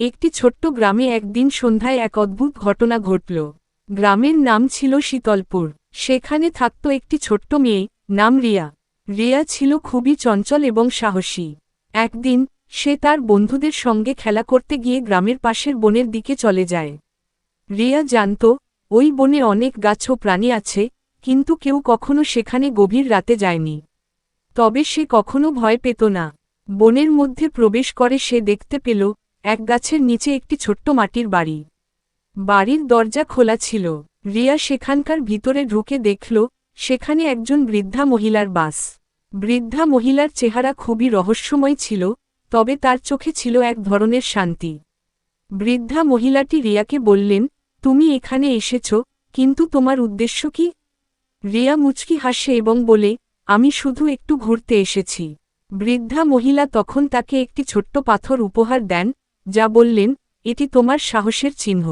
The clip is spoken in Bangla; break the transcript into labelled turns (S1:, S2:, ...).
S1: একটি ছোট্ট গ্রামে একদিন সন্ধ্যায় এক অদ্ভুত ঘটনা ঘটল। গ্রামের নাম ছিল শীতলপুর। সেখানে থাকত একটি ছোট্ট মেয়ে, নাম রিয়া। রিয়া ছিল খুবই চঞ্চল এবং সাহসী। একদিন সে তার বন্ধুদের সঙ্গে খেলা করতে গিয়ে গ্রামের পাশের বনের দিকে চলে যায়। রিয়া জানত ওই বনে অনেক গাছ ও প্রাণী আছে, কিন্তু কেউ কখনো সেখানে গভীর রাতে যায়নি। তবে সে কখনো ভয় পেত না। বনের মধ্যে প্রবেশ করে সে দেখতে পেল এক গাছের নিচে একটি ছোট্ট মাটির বাড়ি। বাড়ির দরজা খোলা ছিল। রিয়া সেখানকার ভিতরে ঢুকে দেখল সেখানে একজন বৃদ্ধা মহিলার বাস। বৃদ্ধা মহিলার চেহারা খুবই রহস্যময় ছিল, তবে তার চোখে ছিল এক ধরনের শান্তি। বৃদ্ধা মহিলাটি রিয়াকে বললেন, তুমি এখানে এসেছ, কিন্তু তোমার উদ্দেশ্য কি? রিয়া মুচকি হাসে এবং বলে, আমি শুধু একটু ঘুরতে এসেছি। বৃদ্ধা মহিলা তখন তাকে একটি ছোট্ট পাথর উপহার দেন, যা বললেন, এটি তোমার সাহসের চিহ্ন।